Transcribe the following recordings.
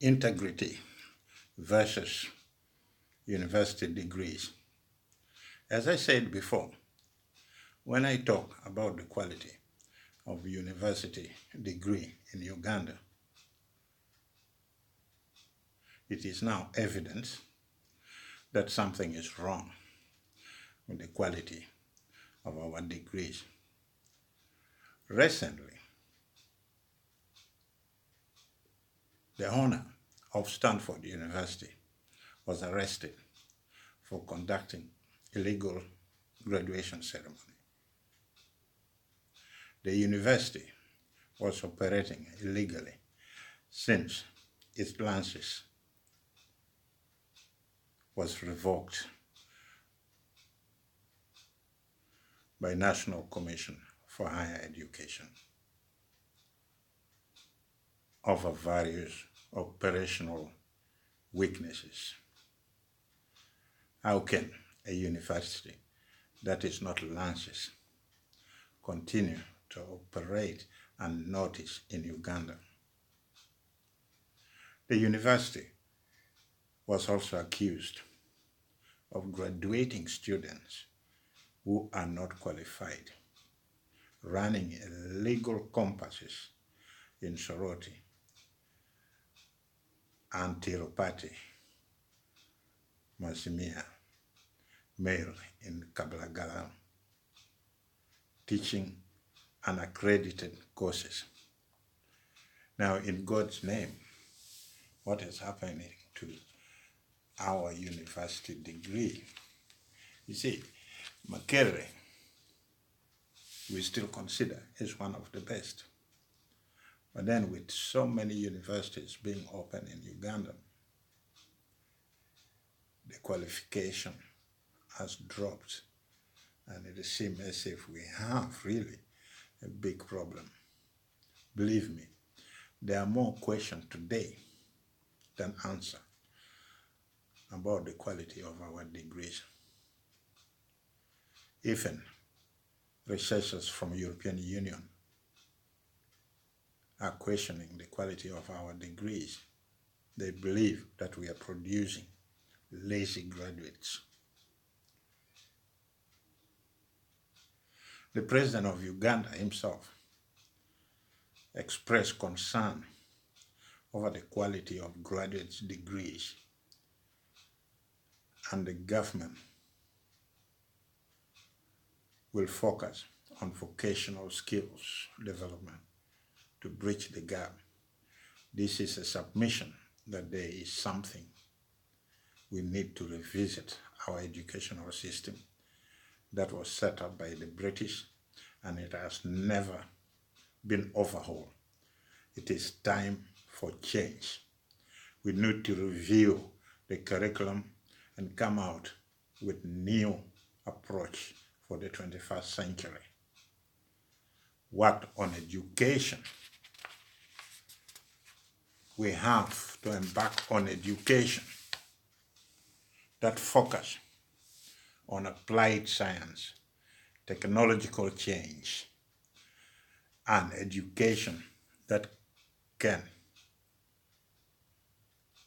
integrity versus university degrees. As I said before, when I talk about the quality of university degree in Uganda, it is now evident that something is wrong with the quality of our degrees. Recently, the owner of Stanford University was arrested for conducting illegal graduation ceremony. The university was operating illegally since its license was revoked by National Commission for Higher Education over various operational weaknesses. How can a university that is not licensed continue to operate unnoticed in Uganda? The university was also accused of graduating students who are not qualified, running illegal campuses in Soroti and Tirupati, Masimia, Male in Kabalagala, teaching unaccredited courses. Now, in God's name, what is happening to our university degree? You see, Makerere, we still consider is one of the best. But then with so many universities being open in Uganda, the qualification has dropped, and it seems as if we have really a big problem. Believe me, there are more questions today than answers about the quality of our degrees. Even researchers from European Union are questioning the quality of our degrees. They believe that we are producing lazy graduates. The president of Uganda himself expressed concern over the quality of graduates' degrees, and the government will focus on vocational skills development to bridge the gap. This is a submission that there is something we need to revisit our educational system that was set up by the British, and it has never been overhauled. It is time for change. We need to review the curriculum and come out with new approach for the 21st century. Work on education. We have to embark on education that focus on applied science, technological change, and education that can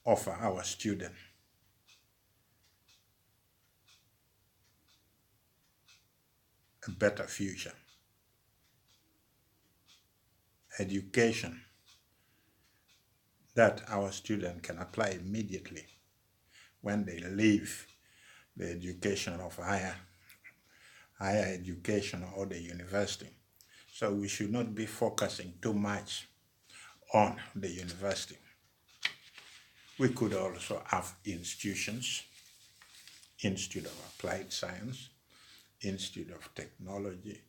offer our students a better future. Education that our students can apply immediately when they leave the education of higher education or the university. So we should not be focusing too much on the university. We could also have institutions, Institute of Applied Science, Institute of Technology,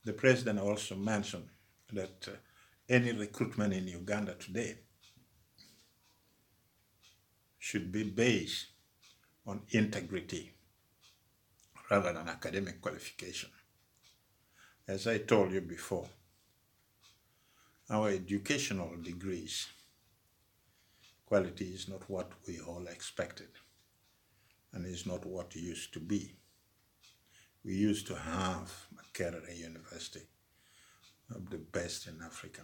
the president also mentioned that any recruitment in Uganda today should be based on integrity rather than academic qualification. As I told you before, our educational degrees quality is not what we all expected, and is not what it used to be. We used to have Makerere University, the best in Africa.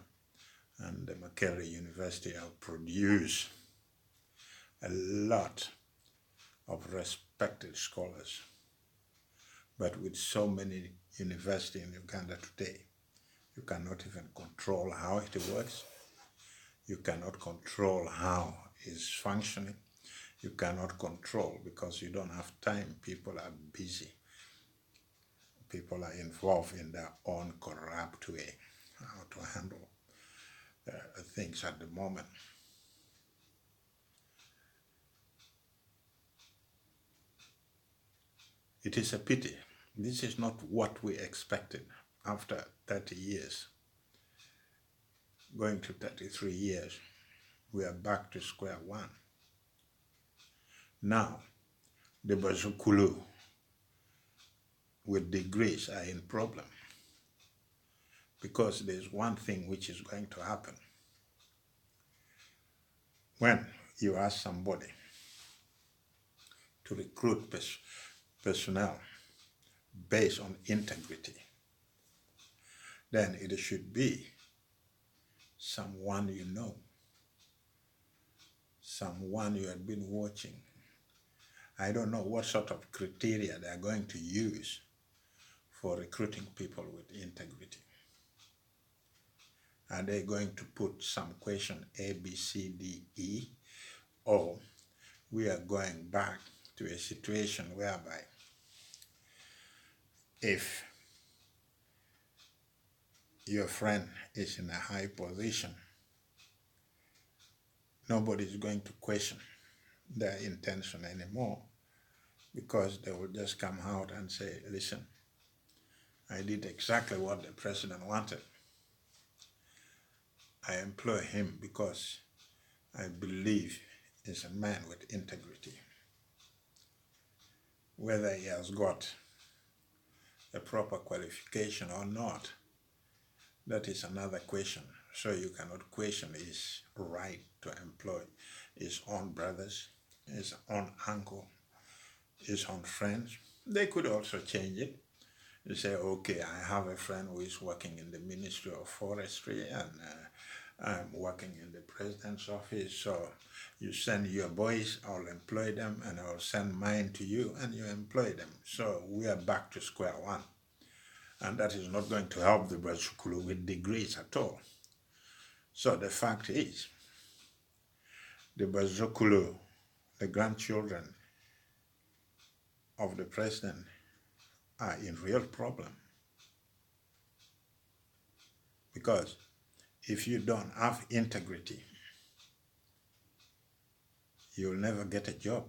And the Makerere University have produced a lot of respected scholars. But with so many universities in Uganda today, you cannot even control how it works. You cannot control how it's functioning. You cannot control because you don't have time. People are busy. People are involved in their own corrupt way, how to handle things at the moment. It is a pity. This is not what we expected after 30 years. Going to 33 years, we are back to square one. Now, the 𝙁𝙊𝙇𝙇𝙊𝙒 with degrees are in problem because there's one thing which is going to happen. When you ask somebody to recruit personnel based on integrity, then it should be someone you know, someone you have been watching. I don't know what sort of criteria they are going to use for recruiting people with integrity. Are they going to put some question A, B, C, D, E, or we are going back to a situation whereby if your friend is in a high position, nobody is going to question their intention anymore because they will just come out and say, listen, I did exactly what the president wanted. I employ him because I believe he's a man with integrity. Whether he has got a proper qualification or not, that is another question. So you cannot question his right to employ his own brothers, his own uncle, his own friends. They could also change it. You say, okay, I have a friend who is working in the Ministry of Forestry and I'm working in the President's office, so you send your boys, I'll employ them, and I'll send mine to you, and you employ them. So we are back to square one. And that is not going to help the 𝙁𝙊𝙇𝙊𝙒 with degrees at all. So the fact is, the 𝙁𝙊𝙇𝙊𝙒, the grandchildren of the president, are in real problem. Because if you don't have integrity, you'll never get a job.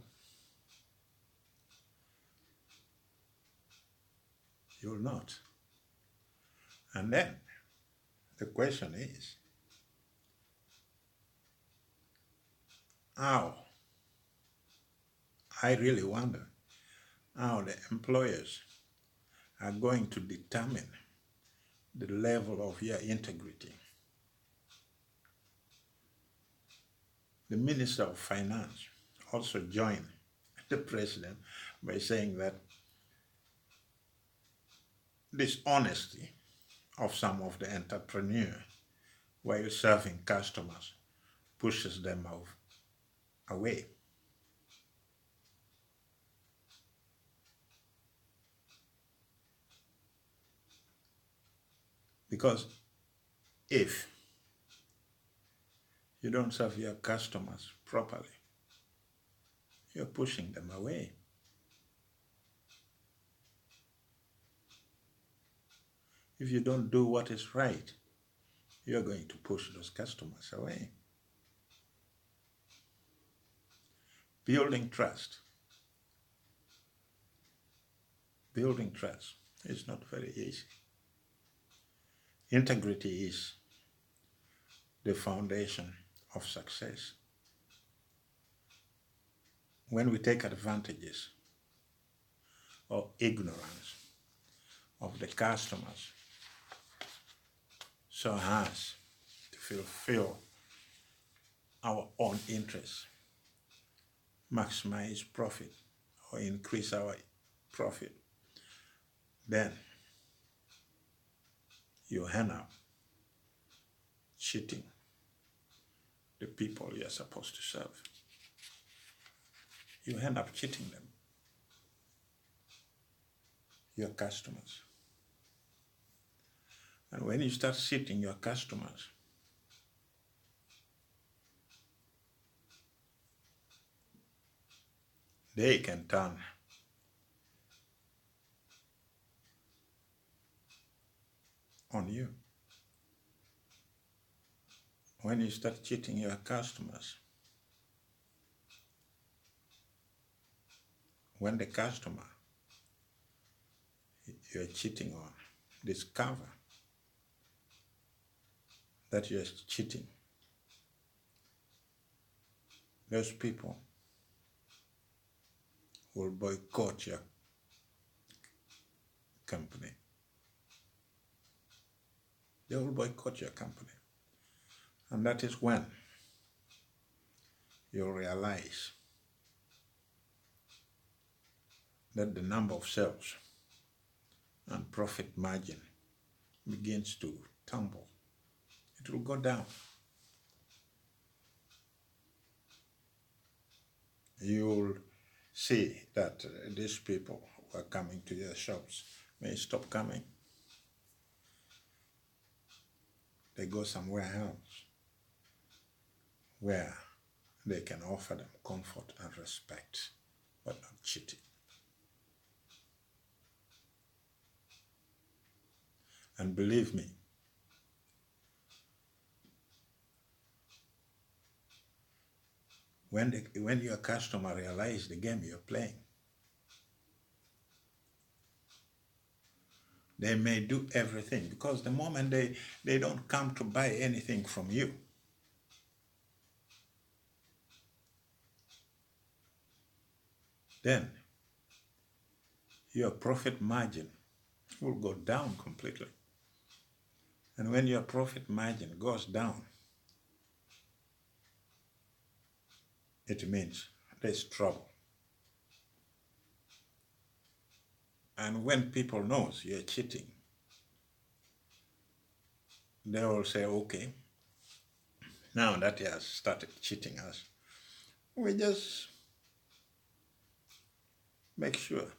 You'll not. And then the question is, how? I really wonder how the employers are going to determine the level of your integrity. The Minister of Finance also joined the president by saying that dishonesty of some of the entrepreneurs while serving customers pushes them away. Because if you don't serve your customers properly, you're pushing them away. If you don't do what is right, you're going to push those customers away. Building trust. Building trust is not very easy. Integrity is the foundation of success. When we take advantages or ignorance of the customers so as to fulfill our own interests, maximize profit or increase our profit, then you end up cheating the people you're supposed to serve. You end up cheating them, your customers. And when you start cheating your customers, they can turn on you. When you start cheating your customers, when the customer you're cheating on discover that you're cheating, those people will boycott your company. They will boycott your company. And that is when you'll realize that the number of sales and profit margin begins to tumble. It will go down. You'll see that these people who are coming to your shops may stop coming. They go somewhere else where they can offer them comfort and respect, but not cheating. And believe me, when your customer realizes the game you're playing, they may do everything, because the moment they don't come to buy anything from you, then your profit margin will go down completely. And when your profit margin goes down, it means there's trouble. And when people know you're cheating, they will say, okay, now that he has started cheating us, we just make sure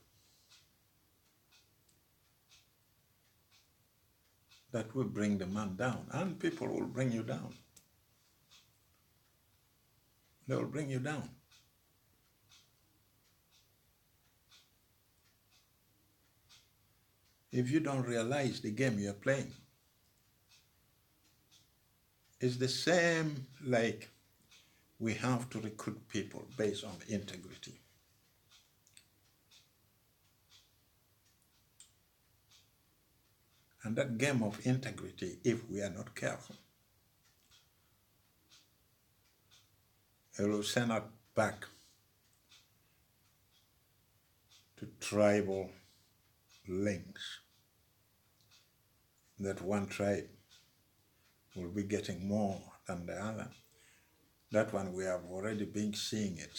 that we bring the man down, and people will bring you down. They will bring you down. If you don't realize the game you're playing, it's the same like we have to recruit people based on integrity. And that game of integrity, if we are not careful, it will send us back to tribal links. That one tribe will be getting more than the other. That one we have already been seeing it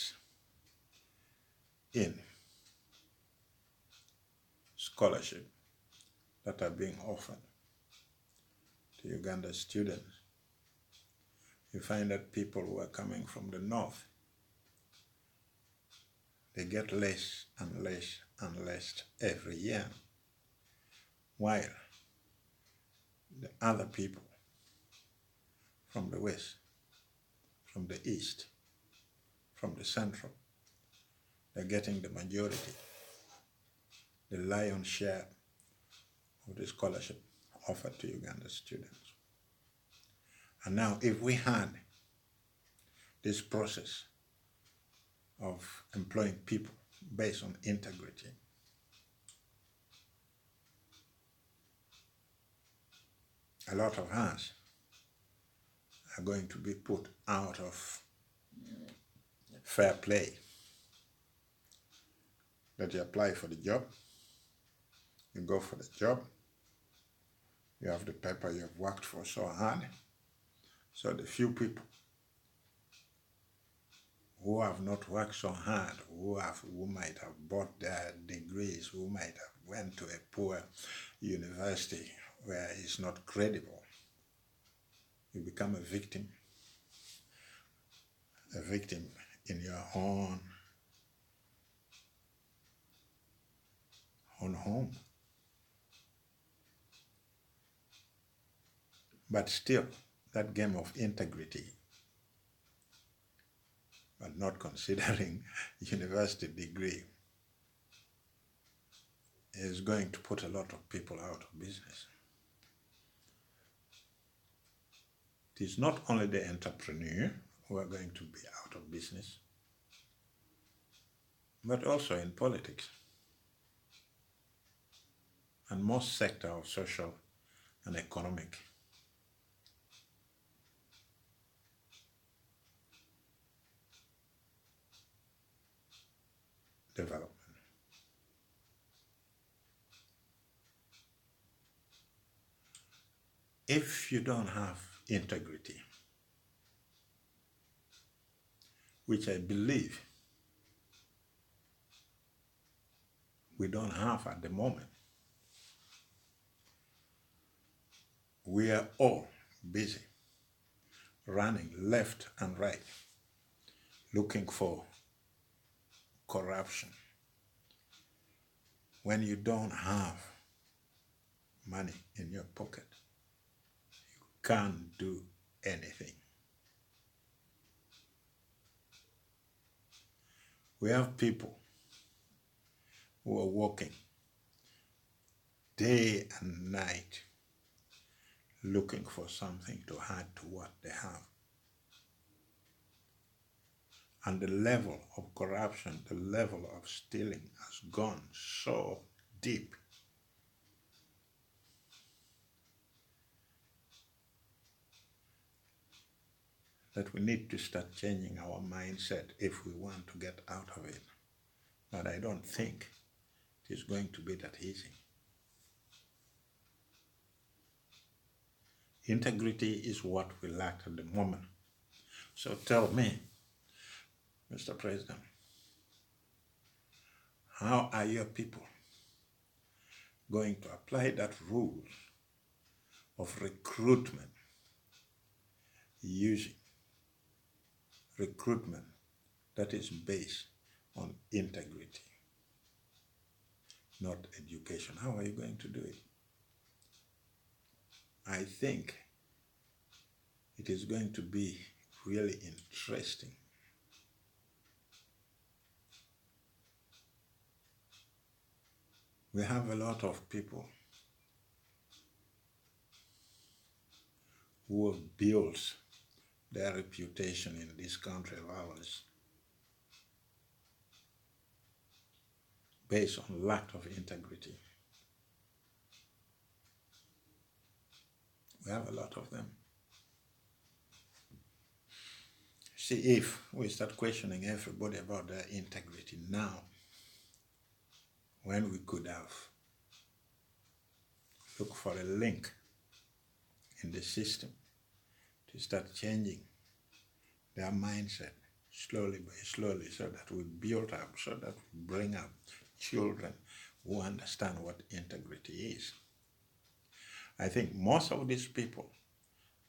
in scholarship that are being offered to Uganda students. You find that people who are coming from the north, they get less and less and less every year, while the other people from the west, from the east, from the central, they're getting the majority, the lion's share of the scholarship offered to Uganda students. And now if we had this process of employing people based on integrity, a lot of us are going to be put out of fair play. That you apply for the job, you go for the job, you have the paper you have worked for so hard, so the few people who have not worked so hard, who might have bought their degrees, who might have went to a poor university where it's not credible, you become a victim in your own home. But still, that game of integrity, but not considering university degree, is going to put a lot of people out of business. It is not only the entrepreneur who are going to be out of business, but also in politics and most sector of social and economic development. If you don't have integrity, which I believe we don't have at the moment, we are all busy running left and right, looking for corruption. When you don't have money in your pocket, you can't do anything. We have people who are working day and night looking for something to add to what they have. And the level of corruption, the level of stealing has gone so deep that we need to start changing our mindset if we want to get out of it. But I don't think it is going to be that easy. Integrity is what we lack at the moment. So tell me, Mr. President, how are your people going to apply that rule of recruitment, using recruitment that is based on integrity, not education? How are you going to do it? I think it is going to be really interesting. We have a lot of people who have built their reputation in this country of ours based on lack of integrity. We have a lot of them. See, if we start questioning everybody about their integrity now, when we could have looked for a link in the system to start changing their mindset slowly by slowly, so that we build up, so that we bring up children who understand what integrity is. I think most of these people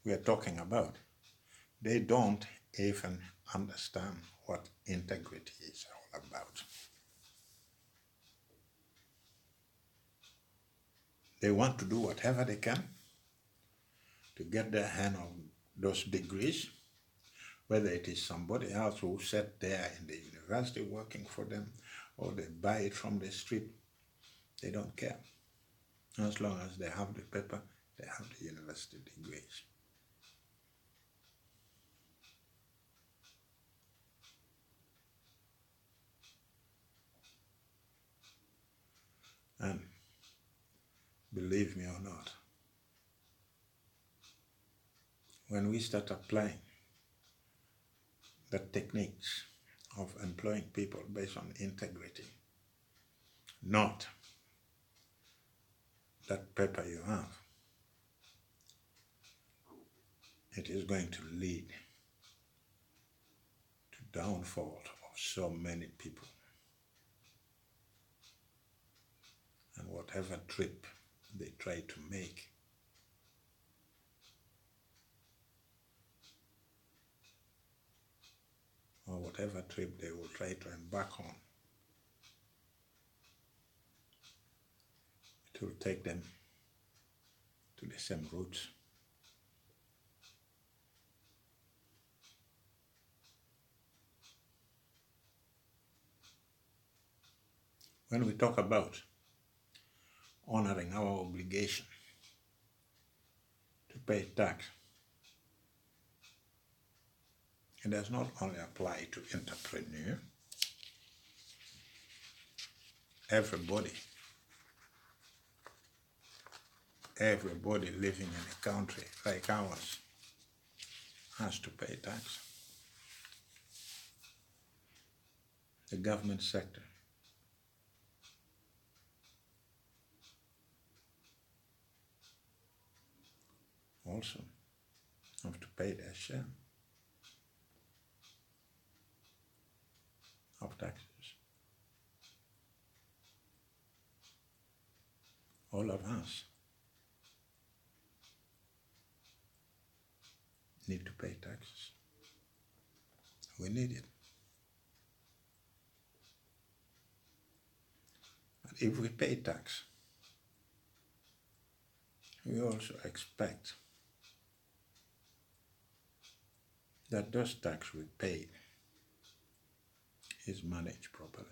we are talking about, they don't even understand what integrity is all about. They want to do whatever they can to get their hand on those degrees, whether it is somebody else who sat there in the university working for them, or they buy it from the street. They don't care. As long as they have the paper, they have the university degrees. And believe me or not, when we start applying the techniques of employing people based on integrity, not that paper you have, it is going to lead to downfall of so many people. And whatever trip they try to make, whatever trip they will try to embark on, it will take them to the same routes. When we talk about honoring our obligation to pay tax, it does not only apply to entrepreneur. Everybody living in a country like ours has to pay tax. The government sector also have to pay their share of taxes. All of us need to pay taxes. We need it. But if we pay tax, we also expect that those tax we pay is managed properly.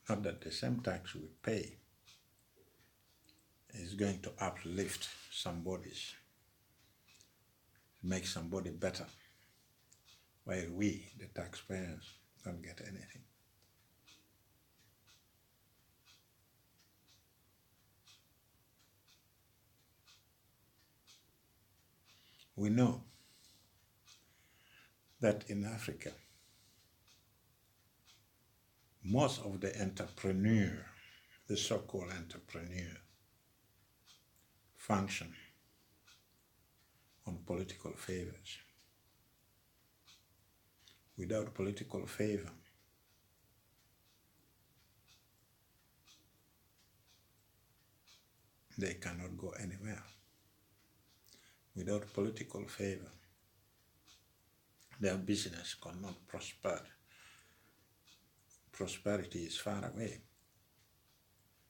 Not that the same tax we pay is going to uplift somebody's, make somebody better, while we, the taxpayers, don't get anything. We know that in Africa, most of the entrepreneur, the so-called entrepreneur, function on political favors. Without political favor, they cannot go anywhere. Without political favor, their business cannot prosper. Prosperity is far away.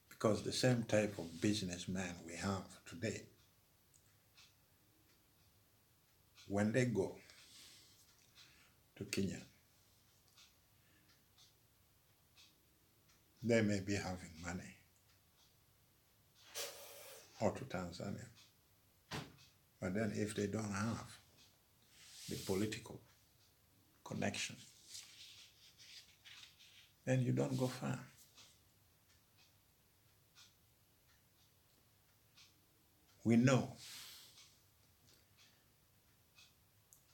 Because the same type of businessman we have today, when they go to Kenya, they may be having money, or to Tanzania. But then if they don't have the political connection, then you don't go far. We know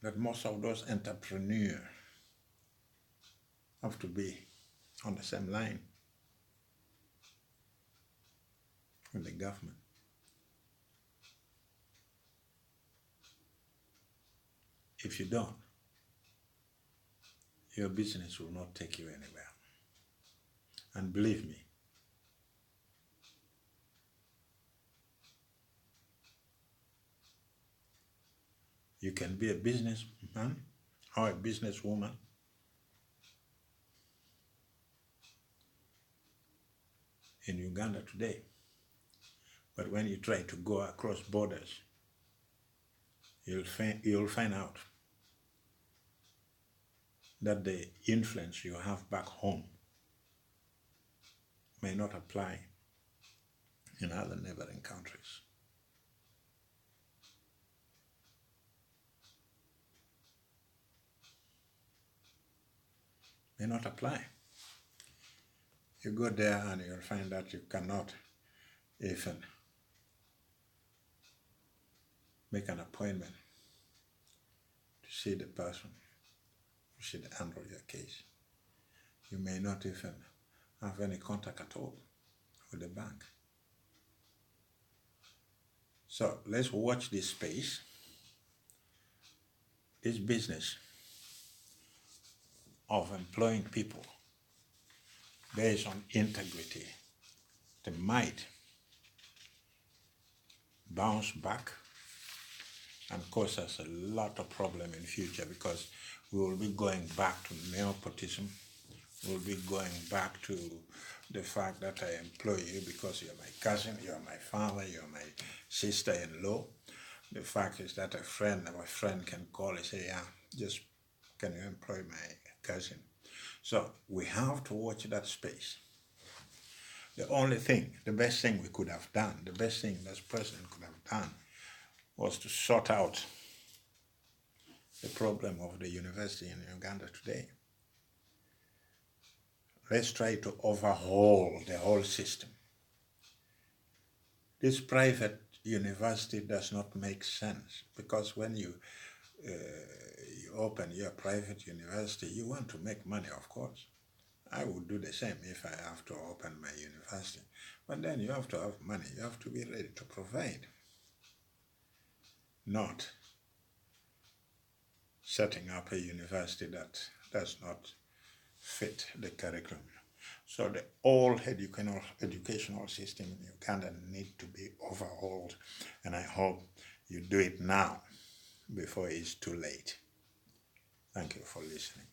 that most of those entrepreneurs have to be on the same line with the government. If you don't, your business will not take you anywhere. And believe me, you can be a businessman or a businesswoman in Uganda today, but when you try to go across borders, you'll find out that the influence you have back home may not apply in other neighboring countries. May not apply. You go there and you'll find that you cannot even make an appointment to see the person who should handle your case. You may not even have any contact at all with the bank. So let's watch this space, this business of employing people based on integrity. They might bounce back and cause us a lot of problem in future, because we will be going back to nepotism. We'll be going back to the fact that I employ you because you're my cousin, you're my father, you're my sister-in-law. The fact is that a friend can call and say, yeah, just can you employ my cousin? So we have to watch that space. The best thing we could have done, the best thing this president could have done was to sort out the problem of the university in Uganda today. Let's try to overhaul the whole system. This private university does not make sense, because when you open your private university, you want to make money, of course. I would do the same if I have to open my university. But then you have to have money. You have to be ready to provide. Not setting up a university that does not fit the curriculum. So the whole educational system in Uganda needs to be overhauled, and I hope you do it now before it's too late. Thank you for listening.